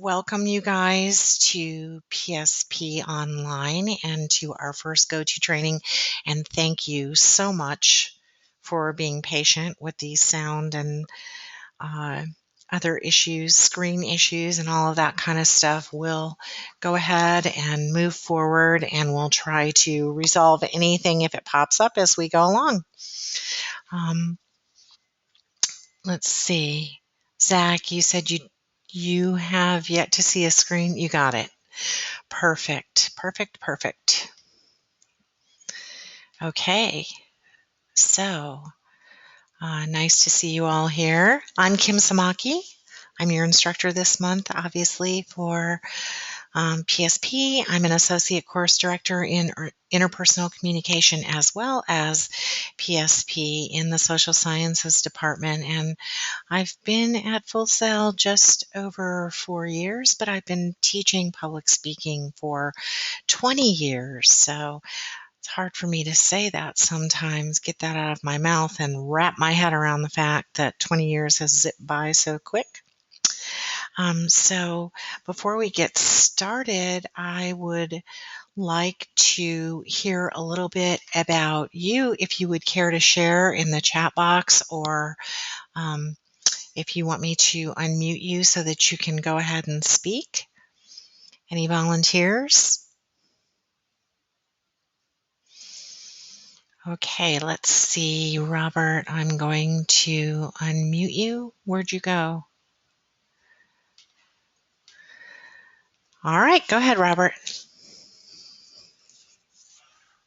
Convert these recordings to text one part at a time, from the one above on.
welcome you guys to PSP Online and to our first GoToTraining. And thank you so much for being patient with these sound and uh, other issues, screen issues, and all of that kind of stuff. We'll go ahead and move forward, and we'll try to resolve anything if it pops up as we go along. Let's see. Zach, you said you have yet to see a screen. You got it. Perfect. Perfect. Okay. So, nice to see you all here. I'm Kim Samaki. I'm your instructor this month, obviously, for PSP. I'm an associate course director in interpersonal communication as well as PSP in the social sciences department. And I've been at Full Sail just over 4 years, but I've been teaching public speaking for 20 years. So it's hard for me to say that sometimes, get that out of my mouth and wrap my head around the fact that 20 years has zipped by so quick. So before we get started, I would like to hear a little bit about you, if you would care to share in the chat box, or if you want me to unmute you so that you can go ahead and speak. Any volunteers? Okay, let's see. Robert, I'm going to unmute you. Where'd you go? All right, go ahead, Robert.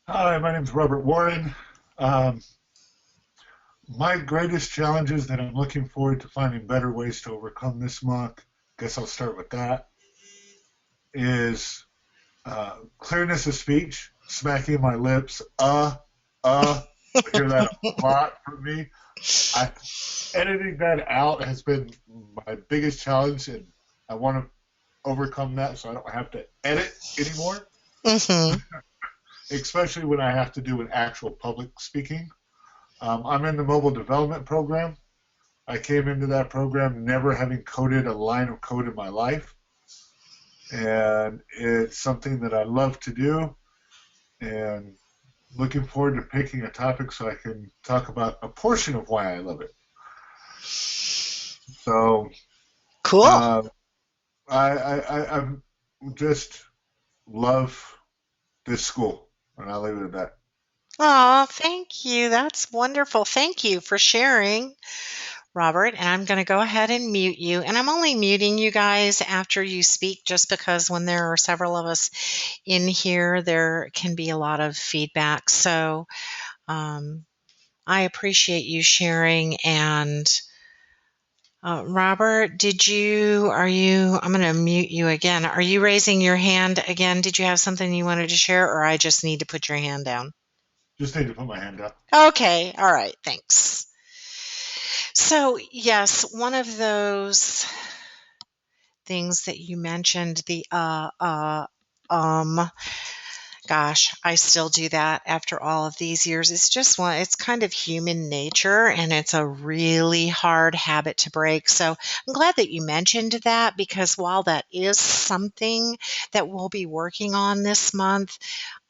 Hi, my name is Robert Warren. My greatest challenges that I'm looking forward to finding better ways to overcome this month, guess I'll start with that, is clearness of speech, smacking my lips, I hear that a lot from me. Editing that out has been my biggest challenge, and I want to overcome that so I don't have to edit anymore, especially when I have to do an actual public speaking. I'm in the mobile development program. I came into that program never having coded a line of code in my life. And it's something that I love to do. And looking forward to picking a topic so I can talk about a portion of why I love it. So, cool. I just love this school, and I'll leave it at that. Oh, thank you. That's wonderful. Thank you for sharing, Robert. And I'm going to go ahead and mute you. And I'm only muting you guys after you speak, just because when there are several of us in here, there can be a lot of feedback. So I appreciate you sharing. And Robert, I'm going to mute you again. Are you raising your hand again? Did you have something you wanted to share, or I just need to put your hand down? Just need to put my hand up. Okay. All right. Thanks. So, yes, one of those things that you mentioned, the gosh, I still do that after all of these years. It's kind of human nature, and it's a really hard habit to break. So I'm glad that you mentioned that, because while that is something that we'll be working on this month,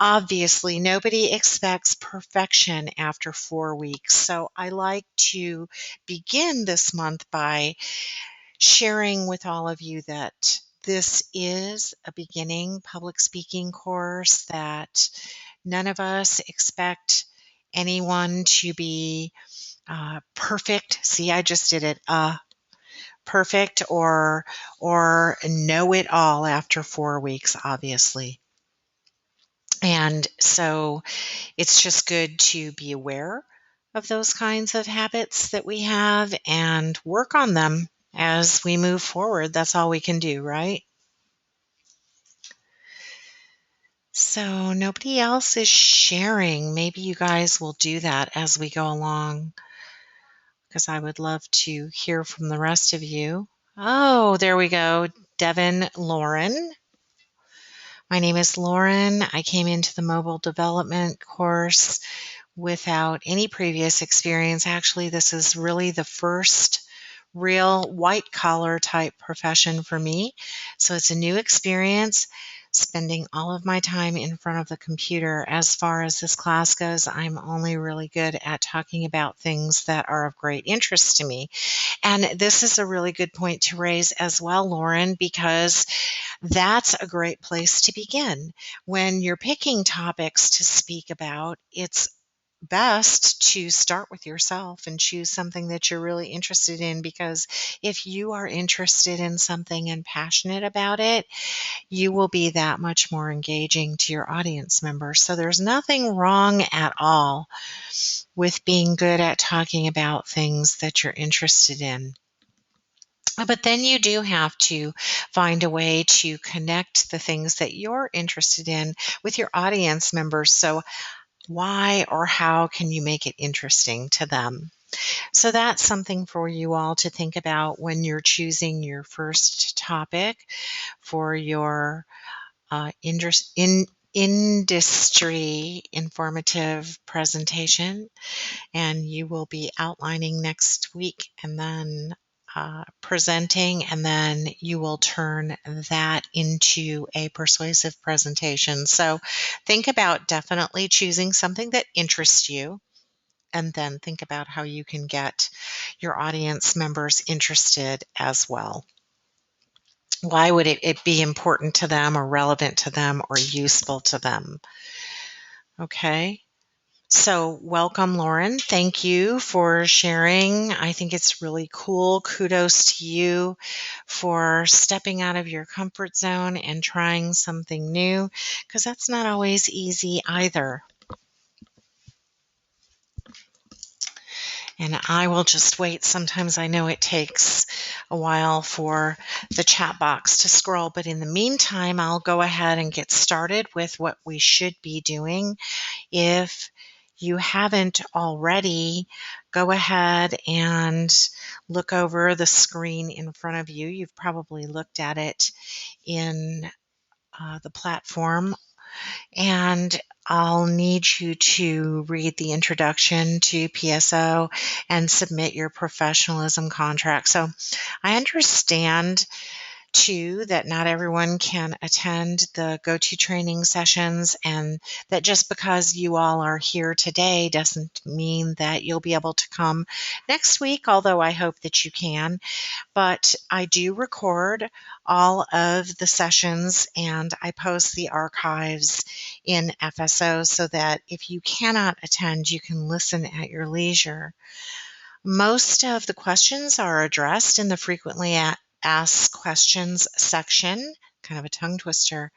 obviously nobody expects perfection after 4 weeks. So I like to begin this month by sharing with all of you that this is a beginning public speaking course, that none of us expect anyone to be perfect. See, I just did it. Perfect or know it all after 4 weeks, obviously. And so it's just good to be aware of those kinds of habits that we have and work on them as we move forward. That's all we can do, right? So nobody else is sharing. Maybe you guys will do that as we go along, because I would love to hear from the rest of you. Oh, there we go. Devin Lauren. My name is Lauren. I came into the mobile development course without any previous experience. Actually, this is really the first real white collar type profession for me. So it's a new experience spending all of my time in front of the computer. As far as this class goes, I'm only really good at talking about things that are of great interest to me. And this is a really good point to raise as well, Lauren, because that's a great place to begin. When you're picking topics to speak about, it's best to start with yourself and choose something that you're really interested in, because if you are interested in something and passionate about it, you will be that much more engaging to your audience members. So there's nothing wrong at all with being good at talking about things that you're interested in. But then you do have to find a way to connect the things that you're interested in with your audience members. So why or how can you make it interesting to them? So that's something for you all to think about when you're choosing your first topic for your industry informative presentation. And you will be outlining next week and then presenting, and then you will turn that into a persuasive presentation. So think about definitely choosing something that interests you, and then think about how you can get your audience members interested as well. Why would it be important to them or relevant to them or useful to them? Okay. So welcome, Lauren. Thank you for sharing. I think it's really cool. Kudos to you for stepping out of your comfort zone and trying something new, because that's not always easy either. And I will just wait. Sometimes I know it takes a while for the chat box to scroll, but in the meantime, I'll go ahead and get started with what we should be doing. If you haven't already, go ahead and look over the screen in front of you. You've probably looked at it in the platform, and I'll need you to read the introduction to PSO and submit your professionalism contract. So I understand too that not everyone can attend the GoToTraining sessions, and that just because you all are here today doesn't mean that you'll be able to come next week, although I hope that you can. But I do record all of the sessions and I post the archives in FSO so that if you cannot attend, you can listen at your leisure. Most of the questions are addressed in the frequently asked questions section, kind of a tongue twister.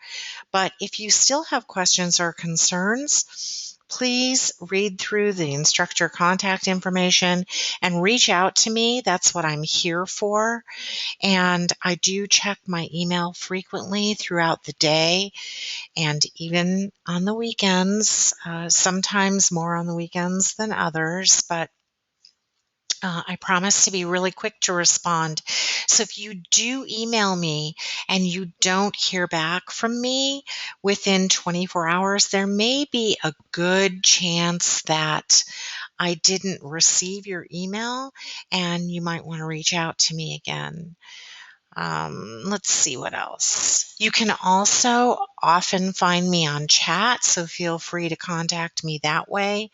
But if you still have questions or concerns, please read through the instructor contact information and reach out to me. That's what I'm here for. And I do check my email frequently throughout the day and even on the weekends, sometimes more on the weekends than others, but I promise to be really quick to respond. So if you do email me and you don't hear back from me within 24 hours, there may be a good chance that I didn't receive your email and you might want to reach out to me again. Let's see what else. You can also often find me on chat, so feel free to contact me that way.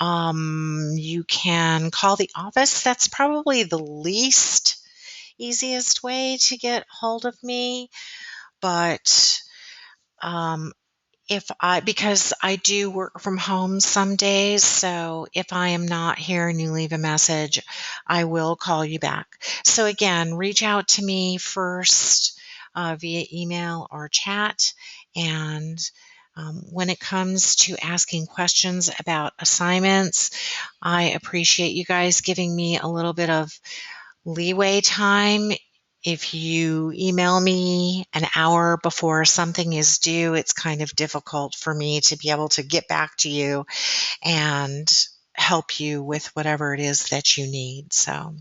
You can call the office. That's probably the least easiest way to get hold of me. But because I do work from home some days, so if I am not here and you leave a message, I will call you back. So again, reach out to me first via email or chat. And when it comes to asking questions about assignments, I appreciate you guys giving me a little bit of leeway time. If you email me an hour before something is due, it's kind of difficult for me to be able to get back to you and help you with whatever it is that you need. So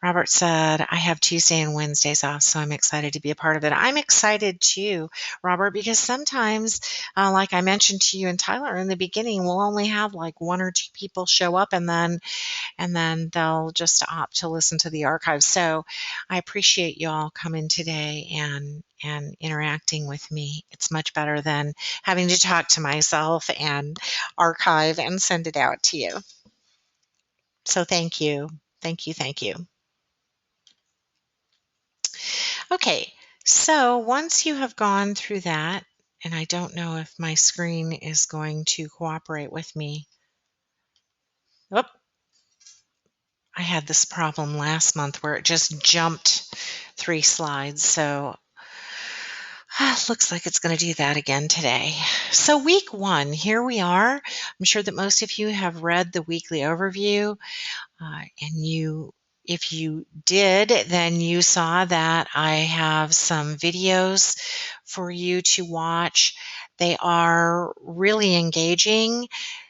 Robert said, I have Tuesday and Wednesdays off, so I'm excited to be a part of it. I'm excited too, Robert, because sometimes, like I mentioned to you and Tyler in the beginning, we'll only have like one or two people show up, and then they'll just opt to listen to the archive. So I appreciate you all coming today and interacting with me. It's much better than having to talk to myself and archive and send it out to you. So thank you. Thank you. Thank you. Okay. So once you have gone through that, and I don't know if my screen is going to cooperate with me. Oh, I had this problem last month where it just jumped 3 slides. So looks like it's going to do that again today. So week 1, here we are. I'm sure that most of you have read the weekly overview, and if you did, then you saw that I have some videos for you to watch. They are really engaging,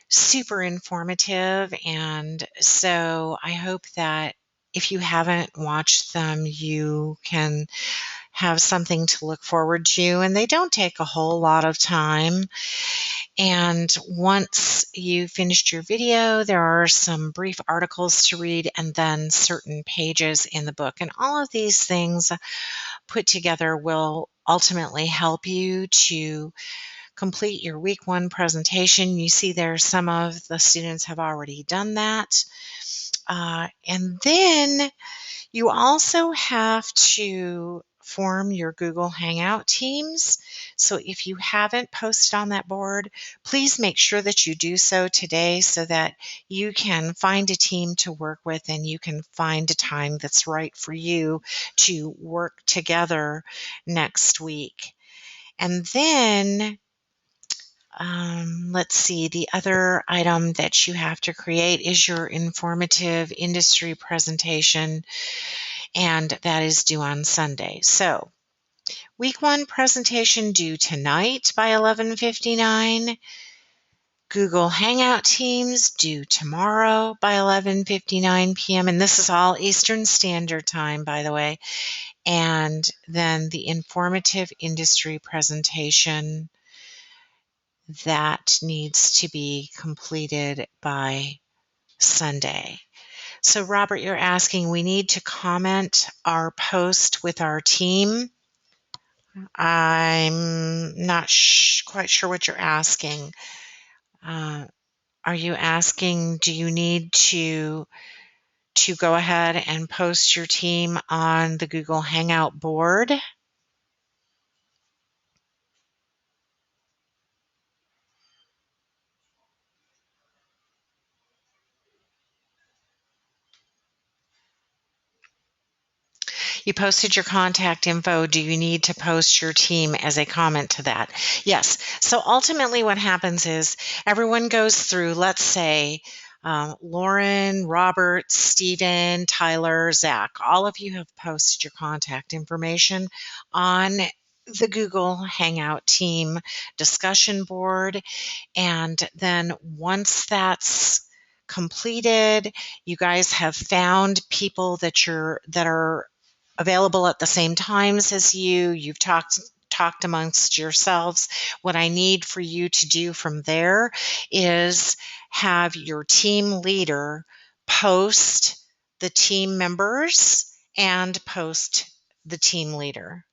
super informative, and so I hope that if you haven't watched them, you can have something to look forward to, and they don't take a whole lot of time. And once you finished your video, there are some brief articles to read and then certain pages in the book. And all of these things put together will ultimately help you to complete your week 1 presentation. You see there some of the students have already done that. And then you also have to form your Google Hangout teams. So if you haven't posted on that board, please make sure that you do so today so that you can find a team to work with and you can find a time that's right for you to work together next week. And then let's see, the other item that you have to create is your informative industry presentation, and that is due on Sunday. So week 1 presentation due tonight by 11:59. Google Hangout Teams due tomorrow by 11:59 p.m. And this is all Eastern Standard Time, by the way. And then the informative industry presentation that needs to be completed by Sunday. So Robert, you're asking, we need to comment our post with our team. I'm not quite sure what you're asking. Are you asking, do you need to go ahead and post your team on the Google Hangout board? You posted your contact info. Do you need to post your team as a comment to that? Yes. So ultimately what happens is everyone goes through, let's say, Lauren, Robert, Stephen, Tyler, Zach, all of you have posted your contact information on the Google Hangout team discussion board. And then once that's completed, you guys have found people that are available at the same times as you. You've talked amongst yourselves. What I need for you to do from there is have your team leader post the team members and post the team leader.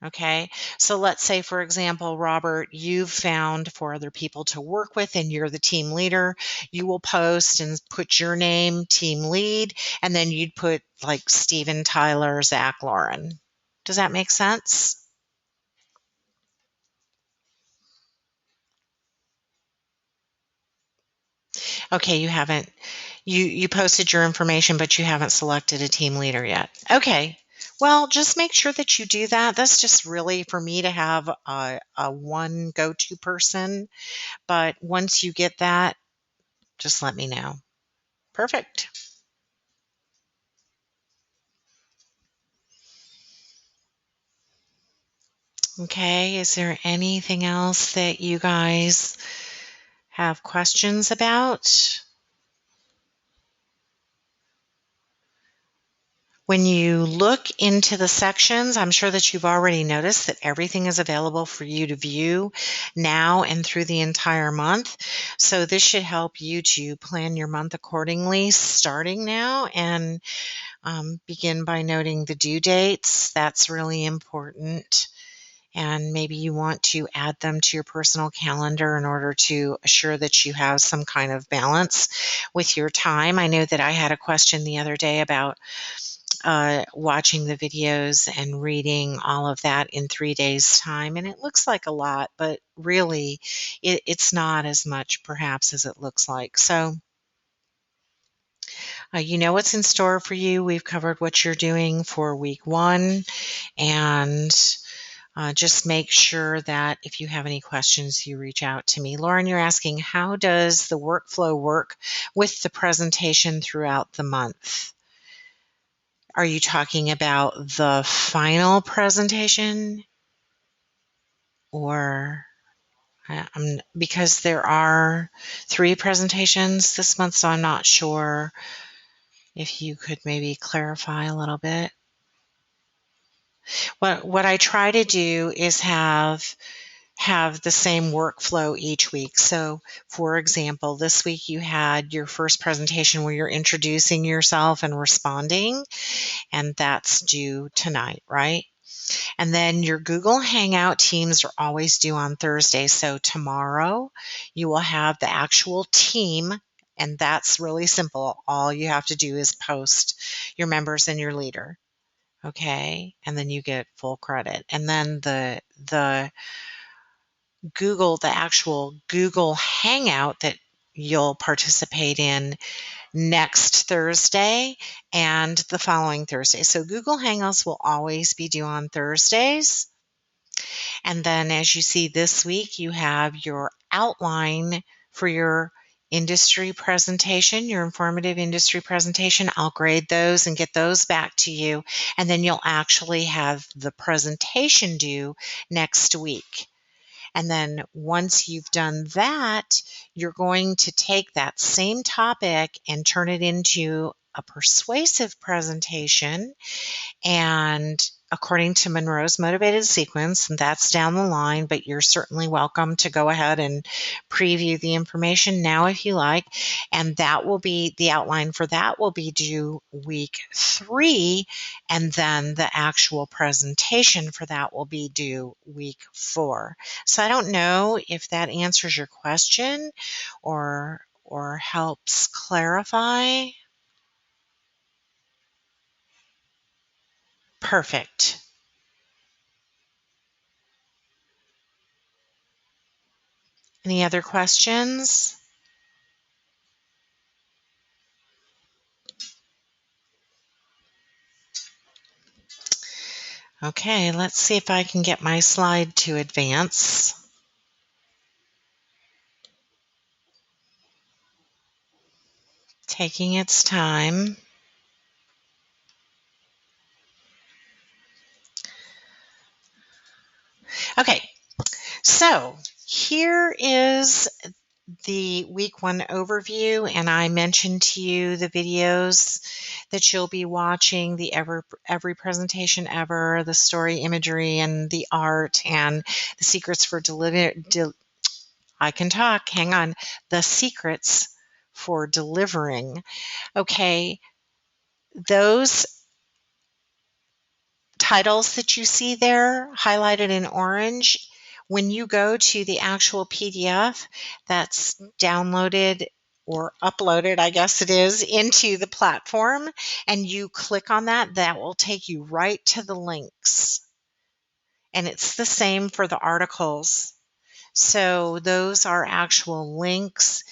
Okay, so let's say, for example, Robert, you've found 4 other people to work with and you're the team leader. You will post and put your name, team lead, and then you'd put like Stephen, Tyler, Zach, Lauren. Does that make sense? Okay, you haven't, you posted your information, but you haven't selected a team leader yet. Okay. Well, just make sure that you do that. That's just really for me to have a one go-to person. But once you get that, just let me know. Perfect. Okay, is there anything else that you guys have questions about? When you look into the sections, I'm sure that you've already noticed that everything is available for you to view now and through the entire month. So this should help you to plan your month accordingly starting now, and begin by noting the due dates. That's really important. And maybe you want to add them to your personal calendar in order to assure that you have some kind of balance with your time. I know that I had a question the other day about watching the videos and reading all of that in 3 days' time. And it looks like a lot, but really it's not as much perhaps as it looks like. So you know what's in store for you. We've covered what you're doing for week 1, and just make sure that if you have any questions, you reach out to me. Lauren, you're asking, how does the workflow work with the presentation throughout the month? Are you talking about the final presentation, or because there are 3 presentations this month, so I'm not sure if you could maybe clarify a little bit. What I try to do is have the same workflow each week. So, for example, this week you had your first presentation where you're introducing yourself and responding, and that's due tonight, right? And then your Google Hangout teams are always due on Thursday. So tomorrow you will have the actual team, and that's really simple. All you have to do is post your members and your leader. Okay. And then you get full credit. And then the actual Google Hangout that you'll participate in next Thursday and the following Thursday. So Google Hangouts will always be due on Thursdays. And then as you see this week, you have your outline for your industry presentation, your informative industry presentation. I'll grade those and get those back to you. And then you'll actually have the presentation due next week. And then once you've done that, you're going to take that same topic and turn it into a persuasive presentation. And according to Monroe's motivated sequence, and that's down the line, but you're certainly welcome to go ahead and preview the information now if you like. And that will be the outline for that will be due week 3, and then the actual presentation for that will be due week 4. So I don't know if that answers your question or helps clarify. Perfect. Any other questions? Okay, let's see if I can get my slide to advance. Taking its time. Okay, so here is the week 1 overview, and I mentioned to you the videos that you'll be watching, the every presentation ever, the story imagery and the art, and the secrets for I can talk, hang on, the secrets for delivering. Okay, those titles that you see there highlighted in orange, when you go to the actual PDF that's downloaded or uploaded, I guess it is, into the platform, and you click on that, that will take you right to the links. And it's the same for the articles. So those are actual links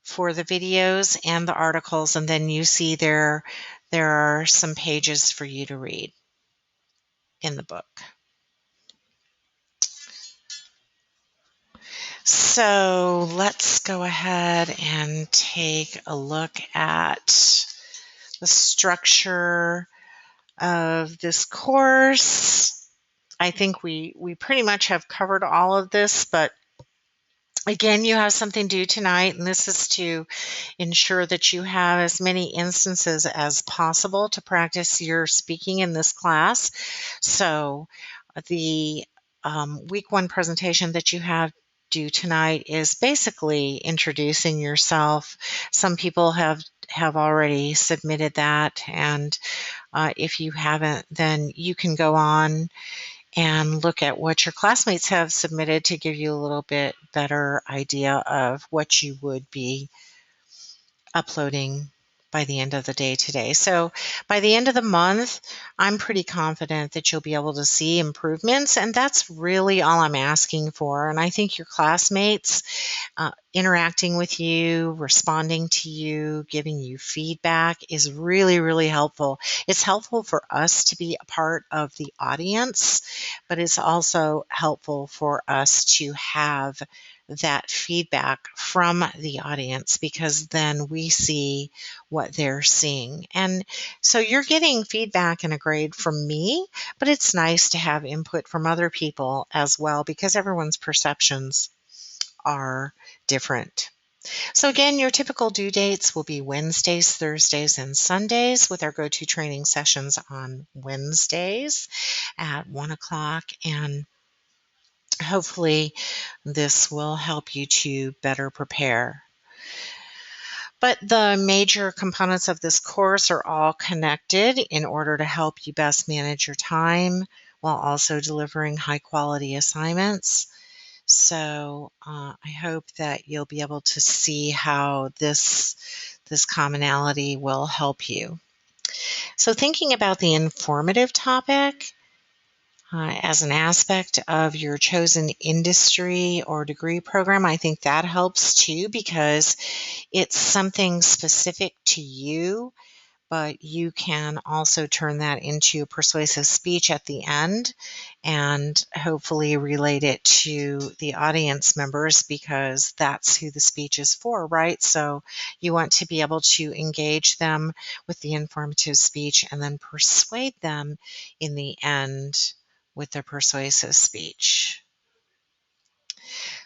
for the videos and the articles, and then you see there are some pages for you to read in the book. So let's go ahead and take a look at the structure of this course. I think we pretty much have covered all of this, but Again, you have something due tonight, and this is to ensure that you have as many instances as possible to practice your speaking in this class. So, the week one presentation that you have due tonight is basically introducing yourself. Some people have already submitted that, and if you haven't, then you can go on and look at what your classmates have submitted to give you a little bit better idea of what you would be uploading by the end of the day today. So by the end of the month, I'm pretty confident that you'll be able to see improvements, and that's really all I'm asking for. And I think your classmates interacting with you, responding to you, giving you feedback is really, really helpful. It's helpful for us to be a part of the audience, but it's also helpful for us to have that feedback from the audience because then we see what they're seeing. And so you're getting feedback and a grade from me, but it's nice to have input from other people as well because everyone's perceptions are different. So again, your typical due dates will be Wednesdays, Thursdays, and Sundays with our GoToTraining sessions on Wednesdays at 1 o'clock. And hopefully this will help you to better prepare. But the major components of this course are all connected in order to help you best manage your time while also delivering high quality assignments. So I hope that you'll be able to see how this commonality will help you. So thinking about the informative topic as an aspect of your chosen industry or degree program, I think that helps too because it's something specific to you, but you can also turn that into a persuasive speech at the end and hopefully relate it to the audience members because that's who the speech is for, right? So you want to be able to engage them with the informative speech and then persuade them in the end with the persuasive speech.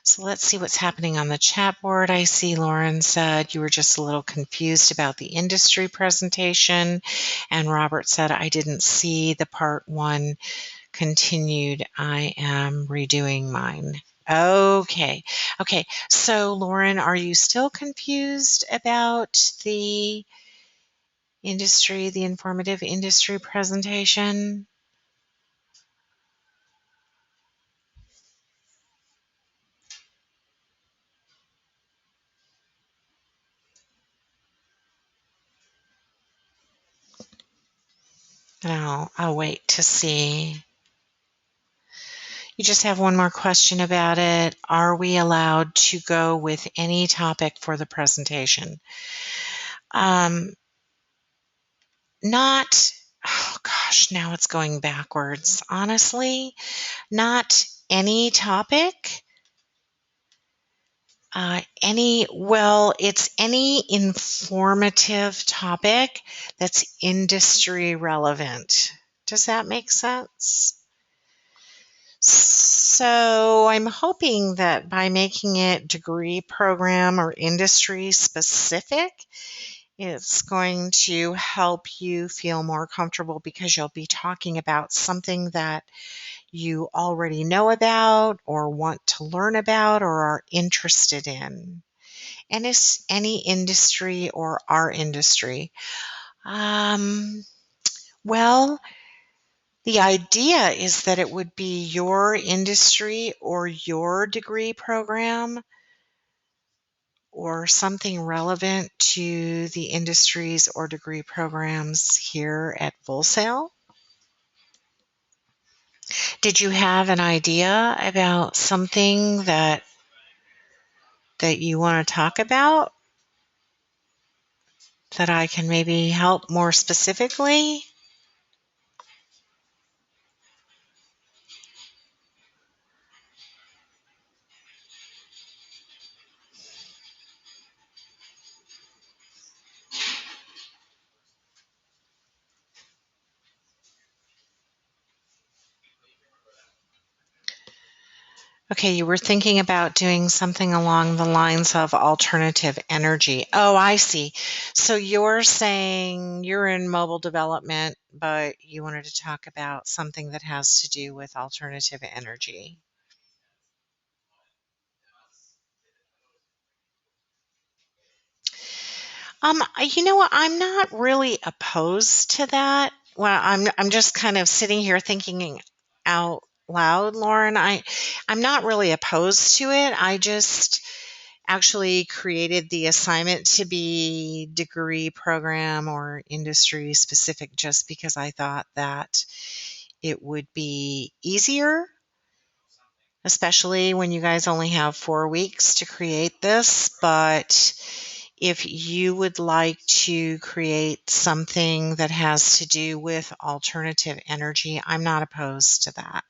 So let's see what's happening on the chat board. I see Lauren said you were just a little confused about the industry presentation. And Robert said, I didn't see the part one continued. I am redoing mine. Okay. Okay. So Lauren, are you still confused about the informative industry presentation? No, I'll wait to see. You just have one more question about it. Are we allowed to go with any topic for the presentation? Um, not, oh gosh, now it's going backwards. Honestly, not any topic. It's any informative topic that's industry relevant. Does that make sense? So I'm hoping that by making it degree program or industry specific, it's going to help you feel more comfortable because you'll be talking about something that you already know about or want to learn about or are interested in. And it's any industry or our industry. Well, the idea is that it would be your industry or your degree program or something relevant to the industries or degree programs here at Full Sail. Did you have an idea about something that you want to talk about that I can maybe help more specifically? Okay, you were thinking about doing something along the lines of alternative energy. Oh, I see. So you're saying you're in mobile development, but you wanted to talk about something that has to do with alternative energy. You know what? I'm not really opposed to that. Well, I'm just kind of sitting here thinking out loud, Lauren. I'm not really opposed to it. I just actually created the assignment to be degree program or industry specific just because I thought that it would be easier, especially when you guys only have 4 weeks to create this. But if you would like to create something that has to do with alternative energy, I'm not opposed to that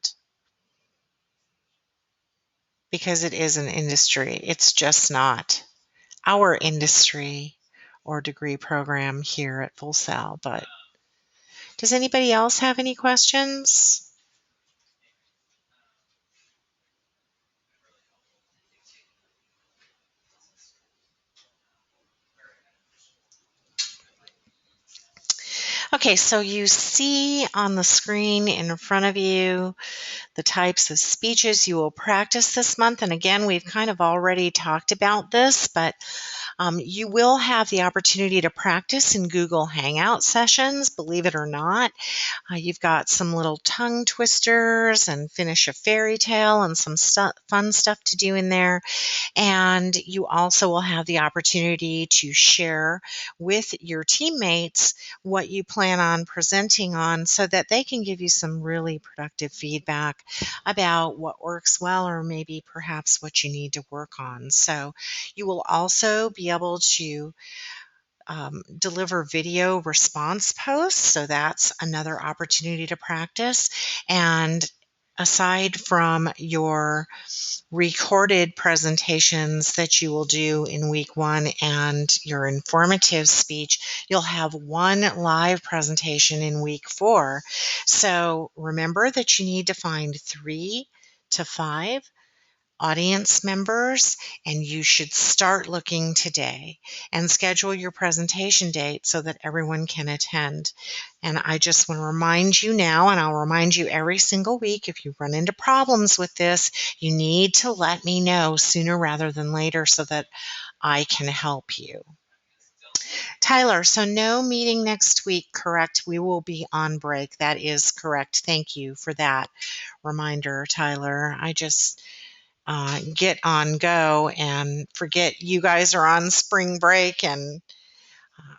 because it is an industry. It's just not our industry or degree program here at Full Sail. But does anybody else have any questions? Okay, so you see on the screen in front of you the types of speeches you will practice this month. And again, we've kind of already talked about this, but you will have the opportunity to practice in Google Hangout sessions, believe it or not. You've got some little tongue twisters and finish a fairy tale and some fun stuff to do in there. And you also will have the opportunity to share with your teammates what you plan on presenting on so that they can give you some really productive feedback about what works well or maybe perhaps what you need to work on. So you will also be able to deliver video response posts. So that's another opportunity to practice. And aside from your recorded presentations that you will do in week 1 and your informative speech, you'll have one live presentation in week 4. So remember that you need to find 3 to 5 audience members, and you should start looking today and schedule your presentation date so that everyone can attend. And I just want to remind you now, and I'll remind you every single week, if you run into problems with this, you need to let me know sooner rather than later so that I can help you. Tyler, so no meeting next week, correct? We will be on break. That is correct. Thank you for that reminder, Tyler. I just get on go and forget you guys are on spring break, and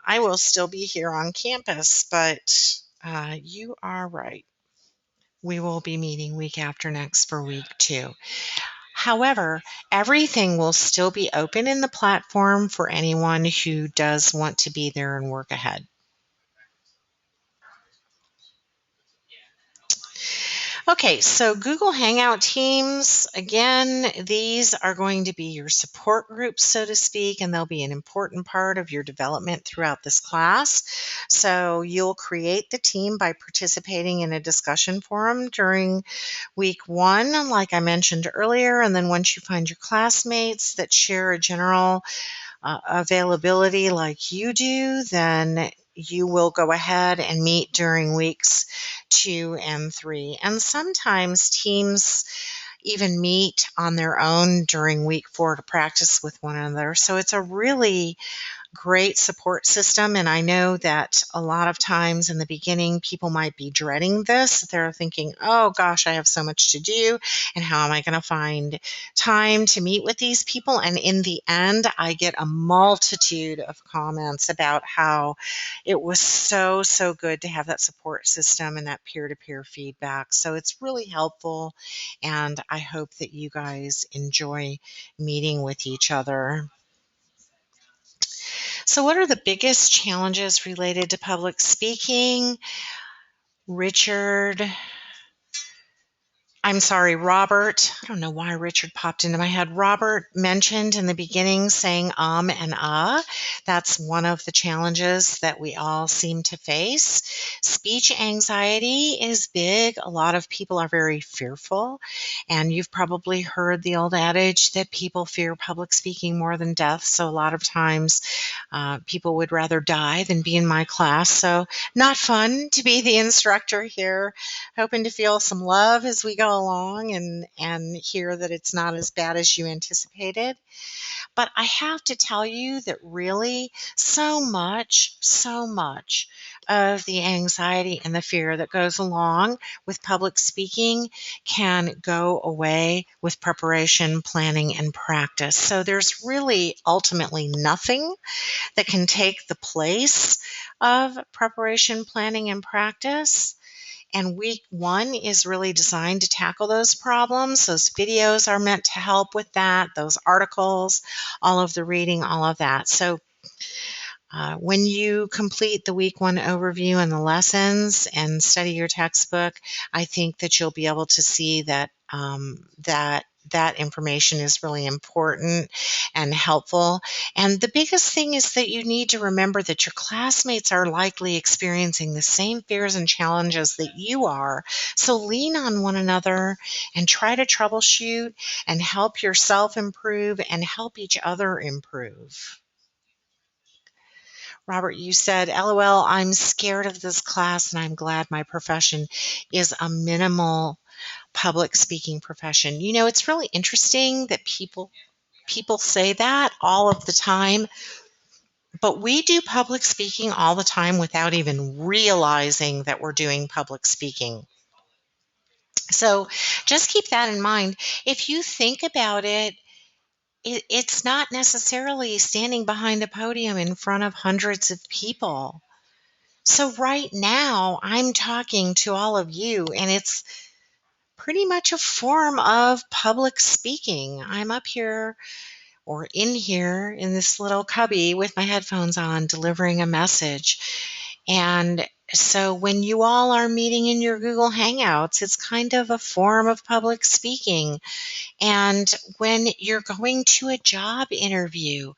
I will still be here on campus, but you are right. We will be meeting week after next for week 2. However, everything will still be open in the platform for anyone who does want to be there and work ahead. Okay, so Google Hangout Teams, again, these are going to be your support groups, so to speak, and they'll be an important part of your development throughout this class. So you'll create the team by participating in a discussion forum during week 1, like I mentioned earlier, and then once you find your classmates that share a general availability like you do, then you will go ahead and meet during weeks 2 and 3. And sometimes teams even meet on their own during week 4 to practice with one another. So it's a really great support system. And I know that a lot of times in the beginning, people might be dreading this. They're thinking, oh gosh, I have so much to do. And how am I going to find time to meet with these people? And in the end, I get a multitude of comments about how it was so, so good to have that support system and that peer-to-peer feedback. So it's really helpful. And I hope that you guys enjoy meeting with each other. So, what are the biggest challenges related to public speaking? Richard, I'm sorry, Robert. I don't know why Richard popped into my head. Robert mentioned in the beginning saying and That's one of the challenges that we all seem to face. Speech anxiety is big. A lot of people are very fearful. And you've probably heard the old adage that people fear public speaking more than death. So a lot of times people would rather die than be in my class. So not fun to be the instructor here. Hoping to feel some love as we go along and hear that it's not as bad as you anticipated. But I have to tell you that really so much of the anxiety and the fear that goes along with public speaking can go away with preparation, planning, and practice. So there's really ultimately nothing that can take the place of preparation, planning, and practice. And week one is really designed to tackle those problems. Those videos are meant to help with that, those articles, all of the reading, all of that. So when you complete the week one overview and the lessons and study your textbook, I think that you'll be able to see that that information is really important and helpful. And the biggest thing is that you need to remember that your classmates are likely experiencing the same fears and challenges that you are. So lean on one another and try to troubleshoot and help yourself improve and help each other improve. Robert, you said, LOL, I'm scared of this class and I'm glad my profession is a minimal public speaking profession. You know, it's really interesting that people say that all of the time, but we do public speaking all the time without even realizing that we're doing public speaking. So just keep that in mind. If you think about it, it's not necessarily standing behind a podium in front of hundreds of people. So right now, I'm talking to all of you, and it's pretty much a form of public speaking. I'm up here or in here in this little cubby with my headphones on, delivering a message. And so when you all are meeting in your Google Hangouts, it's kind of a form of public speaking. And when you're going to a job interview,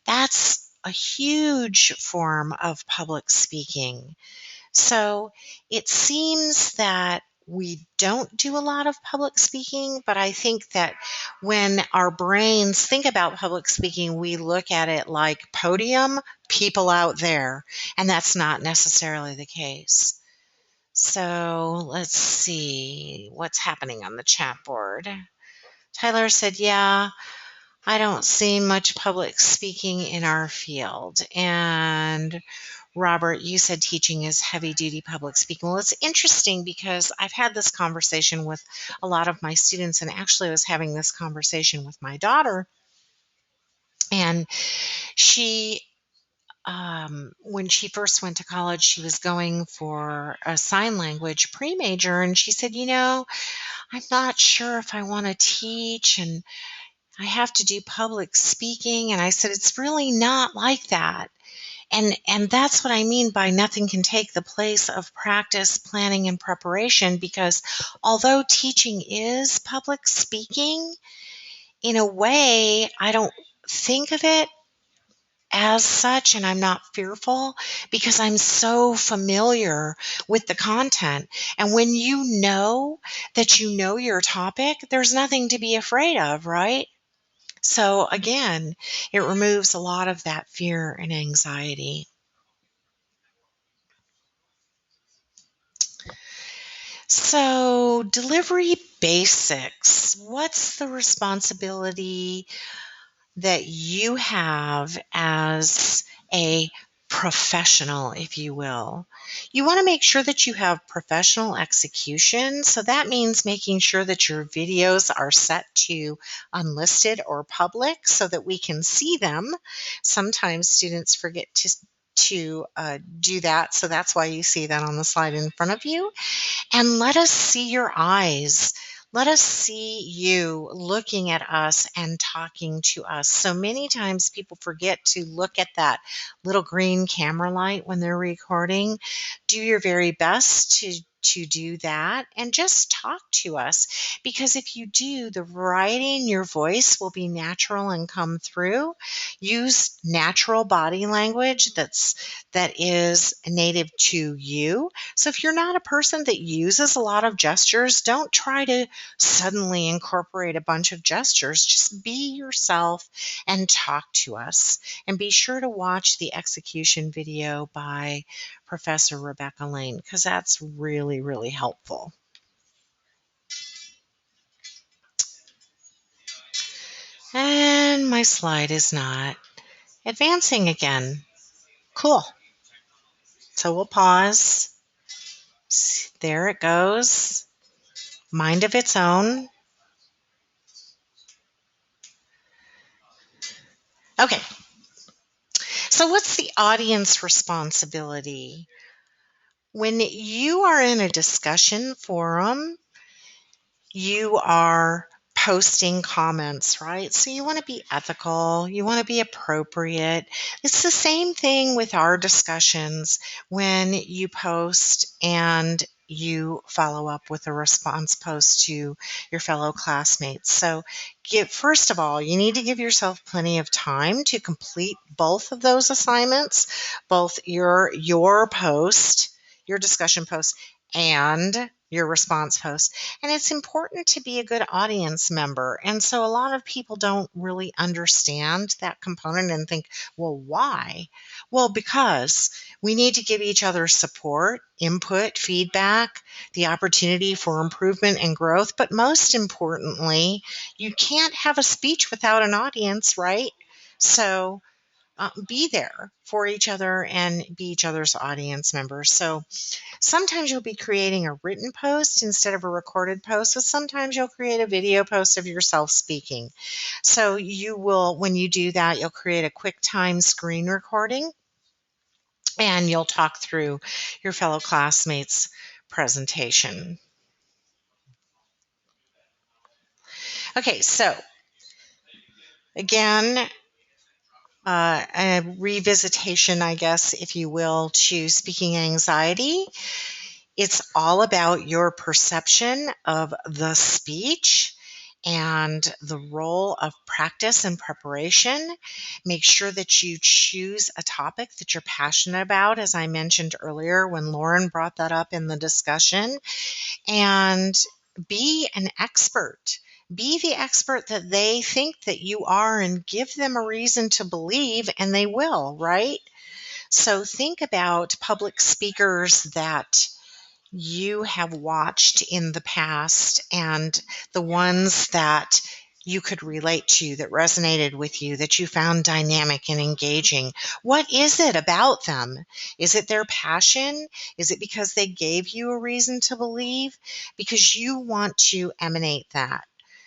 that's a huge form of public speaking. So it seems that we don't do a lot of public speaking, but I think that when our brains think about public speaking, we look at it like podium, people out there, and that's not necessarily the case. So let's see what's happening on the chat board. Tyler said, yeah, I don't see much public speaking in our field. And Robert, you said teaching is heavy duty public speaking. Well, it's interesting because I've had this conversation with a lot of my students, and actually I was having this conversation with my daughter. And she, when she first went to college, she was going for a sign language pre-major, and she said, I'm not sure if I want to teach, and I have to do public speaking. And I said, it's really not like that. And that's what I mean by nothing can take the place of practice, planning, and preparation, because although teaching is public speaking, in a way, I don't think of it as such, and I'm not fearful because I'm so familiar with the content. And when you know that you know your topic, there's nothing to be afraid of, right? So again, it removes a lot of that fear and anxiety. So, delivery basics. What's the responsibility that you have as a professional, if you will? You want to make sure that you have professional execution. So that means making sure that your videos are set to unlisted or public so that we can see them. Sometimes students forget to do that. So that's why you see that on the slide in front of you. And let us see your eyes. Let us see you looking at us and talking to us. So many times people forget to look at that little green camera light when they're recording. Do your very best to do that and just talk to us. Because if you do, the variety in your voice will be natural and come through. Use natural body language that is native to you. So if you're not a person that uses a lot of gestures, don't try to suddenly incorporate a bunch of gestures. Just be yourself and talk to us. And be sure to watch the execution video by Professor Rebecca Lane, because that's really, really helpful. And my slide is not advancing again. Cool. So we'll pause. There it goes. Mind of its own. Okay. So what's the audience responsibility? When you are in a discussion forum, you are posting comments, right? So you want to be ethical, you want to be appropriate. It's the same thing with our discussions when you post and you follow up with a response post to your fellow classmates. So first of all, you need to give yourself plenty of time to complete both of those assignments, both your post, your discussion post, and your response post. And it's important to be a good audience member. And so a lot of people don't really understand that component and think, well, why? Well, because we need to give each other support, input, feedback, the opportunity for improvement and growth. But most importantly, you can't have a speech without an audience, right? So be there for each other and be each other's audience members. So sometimes you'll be creating a written post instead of a recorded post, but sometimes you'll create a video post of yourself speaking. So you will, when you do that, you'll create a QuickTime screen recording and you'll talk through your fellow classmates' presentation. Okay, so again, a revisitation, I guess, if you will, to speaking anxiety. It's all about your perception of the speech and the role of practice and preparation. Make sure that you choose a topic that you're passionate about, as I mentioned earlier when Lauren brought that up in the discussion, and be an expert. Be the expert that they think that you are and give them a reason to believe, and they will, right? So think about public speakers that you have watched in the past and the ones that you could relate to, that resonated with you, that you found dynamic and engaging. What is it about them? Is it their passion? Is it because they gave you a reason to believe? Because you want to emanate that.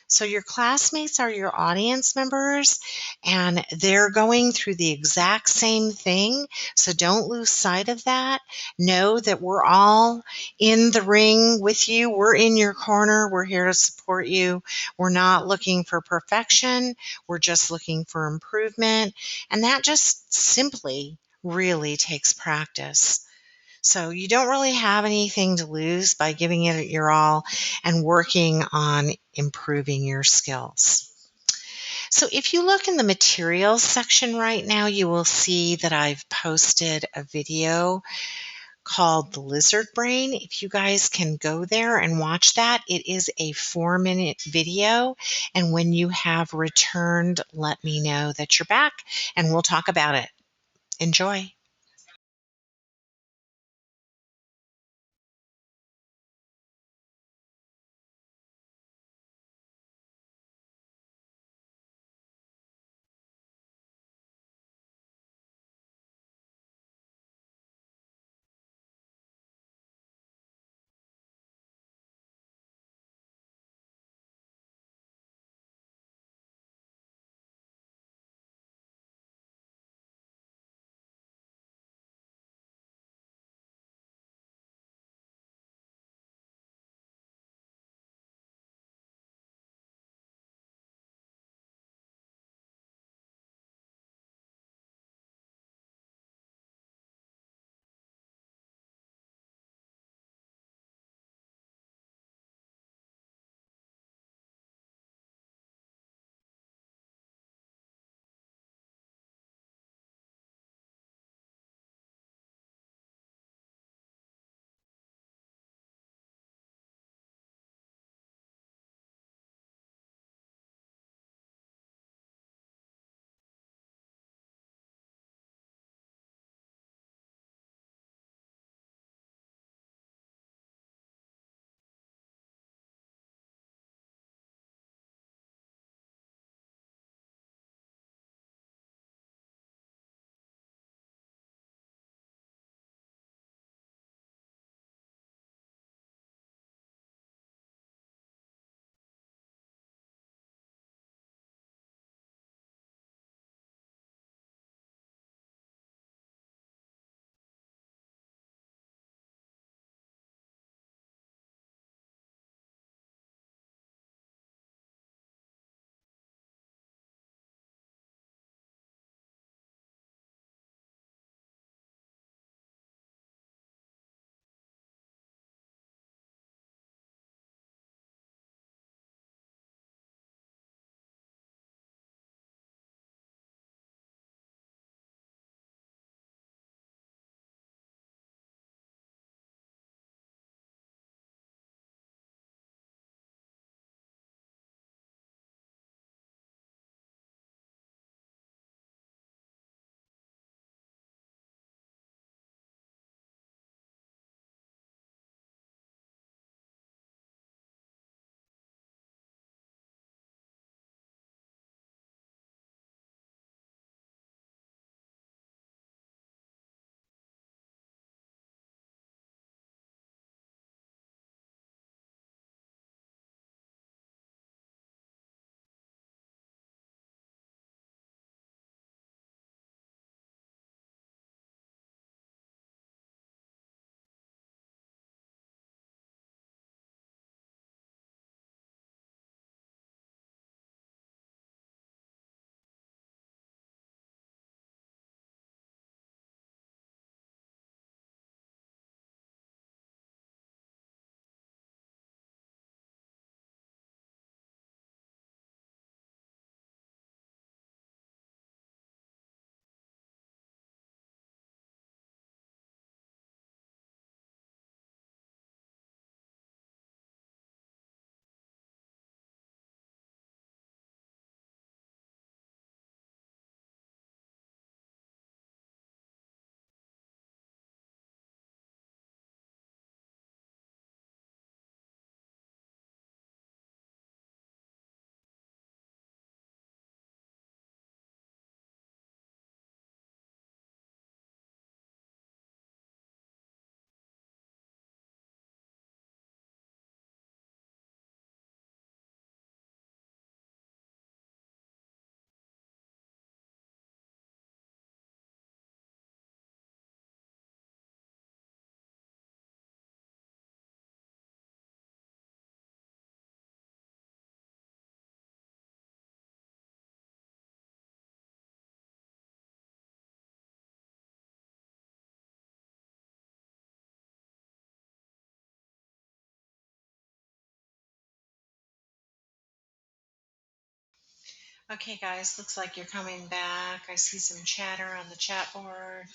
So your classmates are your audience members and they're going through the exact same thing. So don't lose sight of that. Know that we're all in the ring with you. We're in your corner. We're here to support you. We're not looking for perfection. We're just looking for improvement. And that just simply really takes practice. So you don't really have anything to lose by giving it your all and working on improving your skills. So if you look in the materials section right now, you will see that I've posted a video called The Lizard Brain. If you guys can go there and watch that, it is a 4-minute video. And when you have returned, let me know that you're back and we'll talk about it. Enjoy. Okay, guys, looks like you're coming back. I see some chatter on the chat board.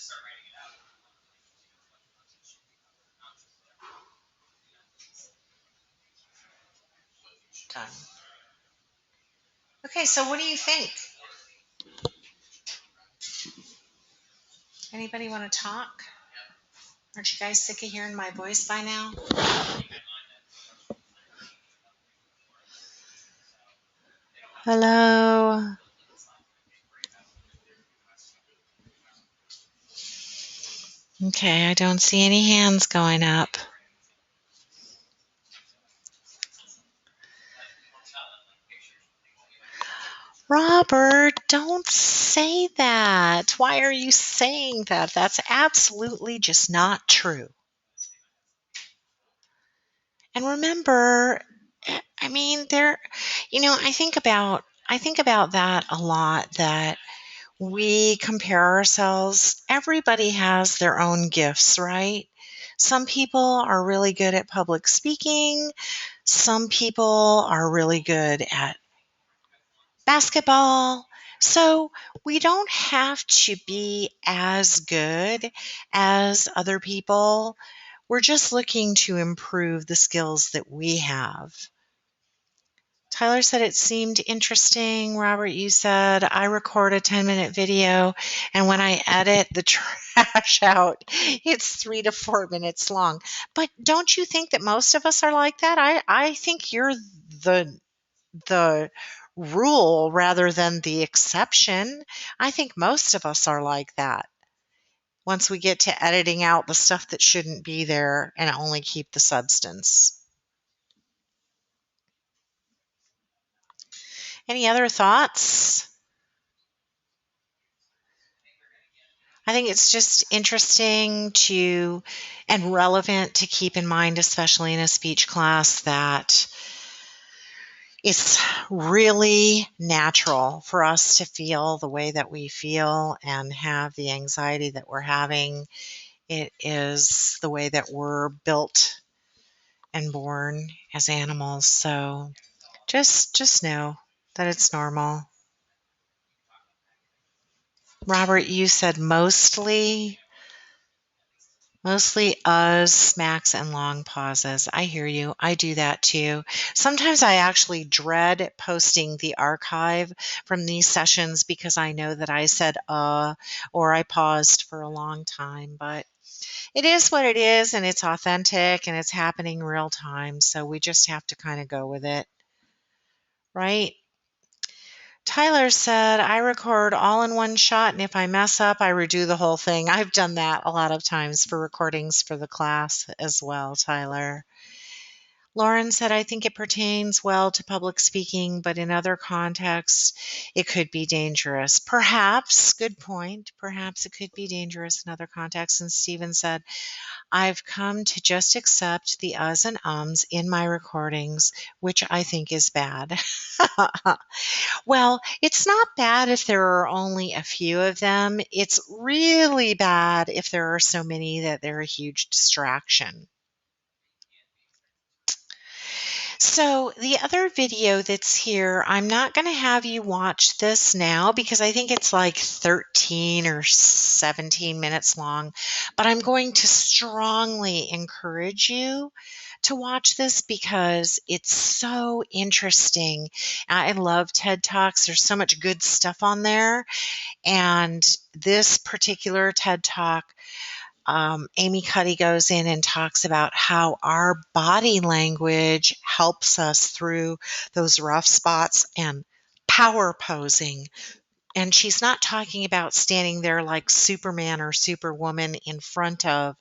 Done. Okay, so what do you think? Anybody want to talk? Aren't you guys sick of hearing my voice by now? Hello. Okay, I don't see any hands going up. Robert, don't say that. Why are you saying that? That's absolutely just not true. And remember, I mean, I think about that a lot, that we compare ourselves. Everybody has their own gifts, right? Some people are really good at public speaking. Some people are really good at basketball. So we don't have to be as good as other people. We're just looking to improve the skills that we have. Tyler said it seemed interesting. Robert, you said I record a 10-minute video, and when I edit the trash out, it's 3 to 4 minutes long. But don't you think that most of us are like that? I think you're the rule rather than the exception. I think most of us are like that. Once we get to editing out the stuff that shouldn't be there and only keep the substance. Any other thoughts? I think it's just interesting to and relevant to keep in mind, especially in a speech class, that it's really natural for us to feel the way that we feel and have the anxiety that we're having. It is the way that we're built and born as animals. So just know that it's normal. Robert, you said mostly us, smacks, and long pauses. I hear you. I do that too. Sometimes I actually dread posting the archive from these sessions because I know that I said or I paused for a long time, but it is what it is, and it's authentic, and it's happening real time. So we just have to kind of go with it, right? Tyler said, I record all in one shot, and if I mess up, I redo the whole thing. I've done that a lot of times for recordings for the class as well, Tyler. Lauren said, I think it pertains well to public speaking, but in other contexts, it could be dangerous. Perhaps, good point. Perhaps it could be dangerous in other contexts. And Stephen said, I've come to just accept the uhs and ums in my recordings, which I think is bad. Well, it's not bad if there are only a few of them. It's really bad if there are so many that they're a huge distraction. So, the other video that's here, I'm not going to have you watch this now because I think it's like 13 or 17 minutes long, but I'm going to strongly encourage you to watch this because it's so interesting. I love TED Talks. There's so much good stuff on there. And this particular TED Talk, Amy Cuddy goes in and talks about how our body language helps us through those rough spots and power posing. And she's not talking about standing there like Superman or Superwoman in front of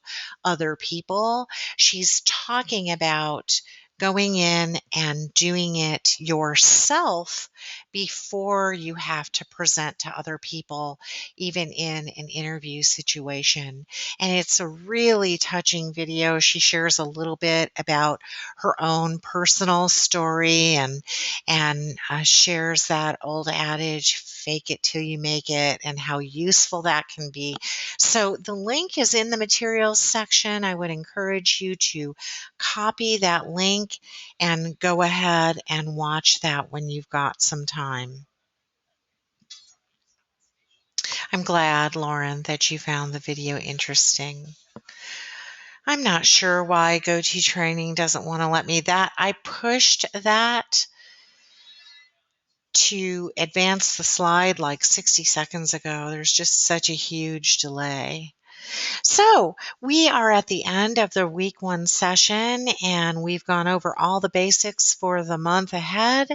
other people. She's talking about going in and doing it yourself before you have to present to other people, even in an interview situation. And it's a really touching video. She shares a little bit about her own personal story and shares that old adage, fake it till you make it, and how useful that can be. So the link is in the materials section. I would encourage you to copy that link and go ahead and watch that when you've got some time. I'm glad, Lauren, that you found the video interesting. I'm not sure why GoToTraining doesn't want to let me that. I pushed that to advance the slide like 60 seconds ago. There's just such a huge delay. So we are at the end of the week 1 session, and we've gone over all the basics for the month ahead.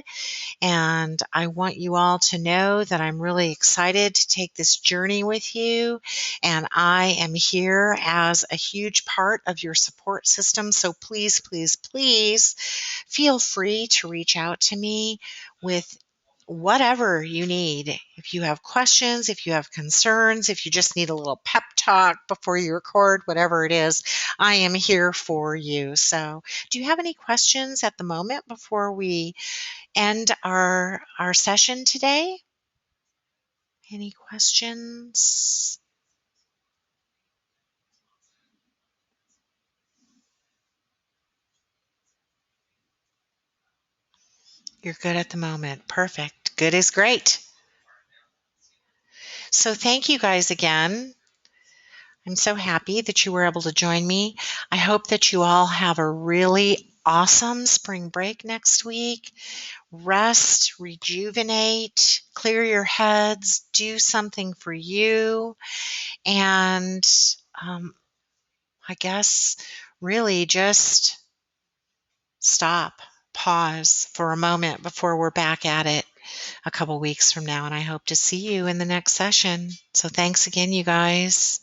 And I want you all to know that I'm really excited to take this journey with you. And I am here as a huge part of your support system. So please, please, please feel free to reach out to me with whatever you need. If you have questions, if you have concerns, if you just need a little pep talk before you record, whatever it is, I am here for you. So do you have any questions at the moment before we end our session today? Any questions? You're good at the moment. Perfect. Good is great. So thank you guys again. I'm so happy that you were able to join me. I hope that you all have a really awesome spring break next week. Rest, rejuvenate, clear your heads, do something for you, and I guess really just stop, pause for a moment before we're back at it a couple weeks from now. And I hope to see you in the next session. So thanks again, you guys.